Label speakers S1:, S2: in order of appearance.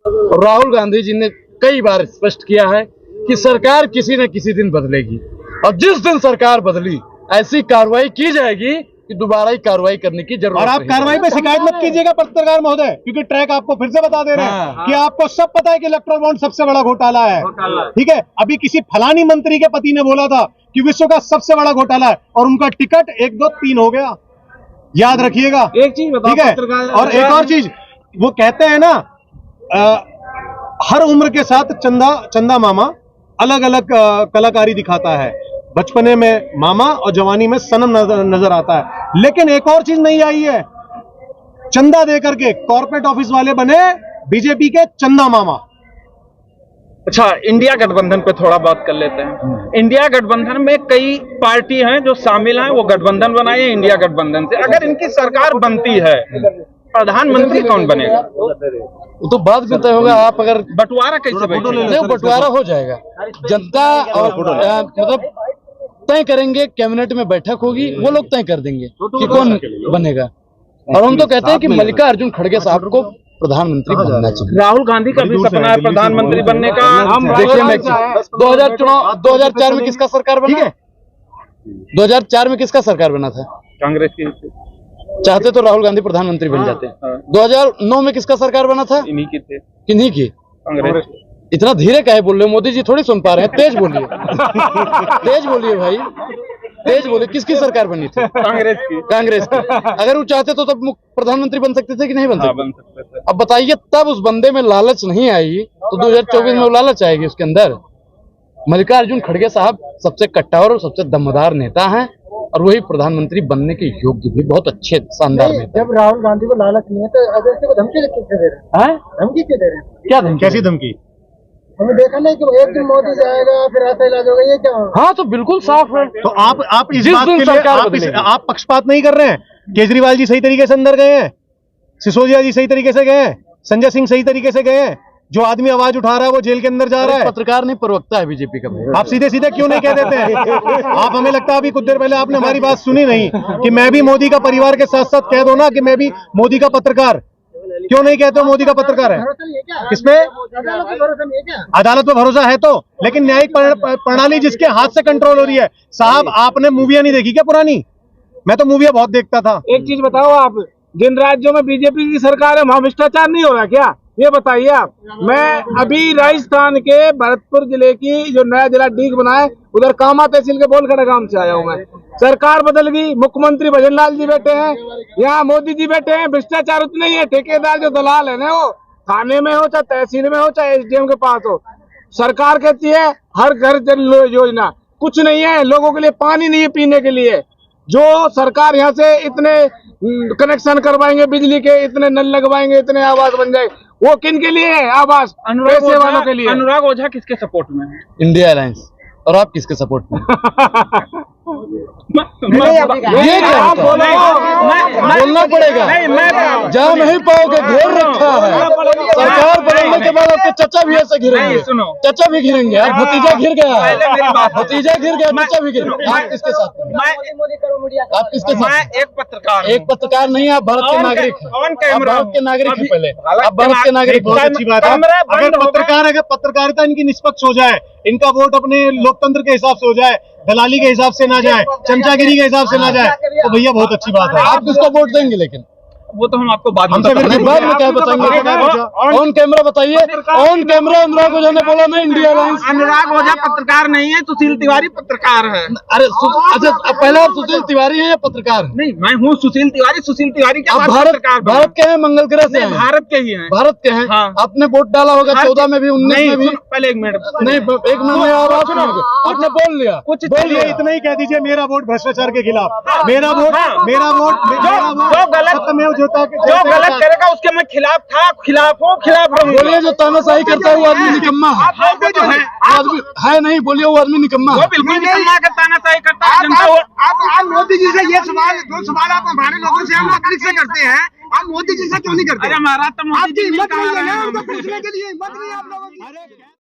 S1: राहुल गांधी जी ने कई बार स्पष्ट किया है कि सरकार किसी न किसी दिन बदलेगी और जिस दिन सरकार बदली ऐसी कार्रवाई की जाएगी कि दोबारा ही कार्रवाई करने की जरूरत
S2: और आप कार्रवाई पे शिकायत मत कीजिएगा पत्रकार महोदय, क्योंकि ट्रैक आपको फिर से बता दे रहे हैं कि आपको सब पता है कि इलेक्ट्रल बॉन्ड सबसे बड़ा घोटाला है। ठीक है, अभी किसी फलानी मंत्री के पति ने बोला था कि विश्व का सबसे बड़ा घोटाला है और उनका टिकट 1, 2, 3 हो गया, याद रखिएगा।
S3: एक चीज बताओ,
S2: ठीक है, और एक और चीज वो कहते हैं ना, हर उम्र के साथ चंदा मामा अलग अलग कलाकारी दिखाता है। बचपने में मामा और जवानी में सनम नजर आता है, लेकिन एक और चीज नहीं आई है, चंदा देकर के कॉर्पोरेट ऑफिस वाले बने बीजेपी के चंदा मामा।
S3: अच्छा, इंडिया गठबंधन पे थोड़ा बात कर लेते हैं। इंडिया गठबंधन में कई पार्टी हैं जो शामिल हैं, वो गठबंधन बनाए हैं इंडिया गठबंधन से। अगर इनकी सरकार बनती है, प्रधानमंत्री कौन बनेगा?
S1: वो तो बाद में तय होगा। आप अगर
S3: बंटवारा कैसे
S1: नहीं, बंटवारा हो जाएगा, जनता और मतलब तय करेंगे, कैबिनेट में बैठक होगी, वो लोग तय कर देंगे कि कौन बनेगा। और हम तो कहते हैं कि मल्लिकार्जुन खड़गे साहब को प्रधानमंत्री बनना चाहिए।
S3: राहुल गांधी का भी सपना है प्रधानमंत्री बनने का।
S1: हम देखिए, मैं 2004 में किसका सरकार बना? 2004 में किसका सरकार बना था?
S3: कांग्रेस की।
S1: चाहते तो राहुल गांधी प्रधानमंत्री बन जाते। 2009 में किसका सरकार बना था?
S3: इन्हीं की थे।
S1: किन्हीं की?
S3: कांग्रेस।
S1: इतना धीरे काहे बोल रहे हो? मोदी जी थोड़ी सुन पा रहे हैं, तेज बोलिए। तेज बोलिए भाई, तेज बोलिए। किसकी सरकार बनी थी?
S3: कांग्रेस की।
S1: कांग्रेस की। अगर वो चाहते तो तब प्रधानमंत्री बन सकते थे कि नहीं बन सकते?
S3: बन सकते थे।
S1: अब बताइए, तब उस बंदे में लालच नहीं आई तो 2024 में वो लालच आएगी उसके अंदर। मल्लिकार्जुन खड़गे साहब सबसे कट्टर और सबसे दमदार नेता हैं और वही प्रधानमंत्री बनने के योग्य भी, बहुत अच्छे शानदार नेता।
S4: जब राहुल गांधी को लालच नहीं है तो अजय सिंह को धमकी क्यों दे रहे हैं? धमकी क्यों दे रहे हैं?
S1: क्या धमकी?
S2: कैसी धमकी?
S4: हमने देखा नहीं कि एक दिन मोदी जाएगा फिर ऐसा इलाज होगा, ये क्या?
S1: हाँ, तो बिल्कुल साफ है।
S2: तो आप इस बात के लिए आप पक्षपात नहीं कर रहे हैं। केजरीवाल जी सही तरीके से अंदर गए हैं, सिसोदिया जी सही तरीके से गए हैं, संजय सिंह सही तरीके से गए हैं। जो आदमी आवाज उठा रहा है वो जेल के अंदर जा रहा है।
S1: पत्रकार नहीं, प्रवक्ता है बीजेपी का।
S2: आप सीधे सीधे क्यों नहीं कह देते हैं? आप, हमें लगता है अभी कुछ देर पहले आपने हमारी बात सुनी नहीं कि मैं भी मोदी का परिवार के साथ साथ कह दो ना कि मैं भी मोदी का पत्रकार। क्यों नहीं कहते हो मोदी का पत्रकार है? किसमें? अदालत पे भरोसा है तो, लेकिन न्यायिक प्रणाली जिसके हाथ से कंट्रोल हो रही है। साहब, आपने मूवियां नहीं देखी क्या पुरानी? मैं तो मूवियां बहुत देखता था।
S3: एक चीज बताओ, आप जिन राज्यों में बीजेपी की सरकार है वहां भ्रष्टाचार नहीं हो रहा क्या? ये बताइए आप। मैं अभी राजस्थान के भरतपुर जिले की जो नया जिला डीग बना है, उधर कामा तहसील के बोलखड़ा गांव से आया हूँ मैं। सरकार बदल गई, मुख्यमंत्री भजन लाल जी बैठे हैं, यहाँ मोदी जी बैठे हैं। भ्रष्टाचार उतना ही है, ठेकेदार जो दलाल है ना, वो थाने में हो चाहे तहसील में हो चाहे एसडीएम के पास हो। सरकार कहती है हर घर जल योजना, कुछ नहीं है। लोगों के लिए पानी नहीं है पीने के लिए। जो सरकार यहाँ से इतने कनेक्शन करवाएंगे बिजली के, इतने नल लगवाएंगे, इतने आवास बन जाए, वो किन के लिए है? आवास पैसे वालों के लिए। अनुराग ओझा किसके सपोर्ट में है?
S1: India alliance. और आप किसके सपोर्ट में?
S4: ये
S1: क्या बोलना पड़ेगा, जहाँ नहीं पाओगे घेर रखा है। सरकार बदलने के बाद आपके चचा भी ऐसे घिरेंगे, चचा भी घिरेंगे। अब भतीजा घिर गया, भतीजा घिर गया, चचा भी घिर। आप किसके साथ? आप किसके साथ? एक पत्रकार नहीं, आप भारत के नागरिक हैं। आप भारत के नागरिक हैं। पहले आप भारत के नागरिक।
S2: बहुत अच्छी बात है। अगर पत्रकारिता इनकी निष्पक्ष हो जाए, इनका वोट अपने लोकतंत्र के हिसाब से हो जाए, दलाली के हिसाब से ना जाए, चमचागिरी के हिसाब से ना जाए, तो भैया बहुत अच्छी बात है।
S1: आप किसको वोट देंगे? लेकिन
S3: वो तो हम आपको बाद में
S1: क्या बताएंगे? ऑन कैमरा बताइए। ऑन कैमरा अनुराग ओझा ने बोला मैं इंडिया अलायंस।
S3: अनुराग ओझा पत्रकार नहीं है, सुशील तिवारी पत्रकार है।
S1: अरे अच्छा, पहले आप सुशील तिवारी हैं या पत्रकार?
S3: नहीं, मैं हूँ सुशील तिवारी। सुशील तिवारी क्या
S1: भारत के हैं, मंगल ग्रह से हैं?
S3: भारत के ही हैं।
S1: भारत के हैं। आपने वोट डाला होगा 14 में भी, 19 में भी।
S3: पहले एक मिनट
S1: नहीं, एक मिनट में आपने बोल लिया।
S2: कुछ बोलिए, इतना ही कह दीजिए, मेरा वोट भ्रष्टाचार के खिलाफ। मेरा वोट
S3: जो गलत करेगा उसके मैं खिलाफ हूँ।
S1: बोलिए, जो तानाशाही करता है वो आदमी निकम्मा है।
S3: जो
S1: है नहीं, बोलिए वो आदमी निकम्मा है।
S3: बिल्कुल निकम्मा का तानाशाही करता है जनता।
S4: आप मोदी जी से ये सवाल, दो सवाल आप हमारे लोगों से, हम नागरिक से करते हैं, आप मोदी जी से क्यों नहीं करते?
S3: अरे हमारा तो
S4: आपकी हिम्मत नहीं है ना उनको पूछने के लिए, हिम्मत नहीं है आप लोगों की।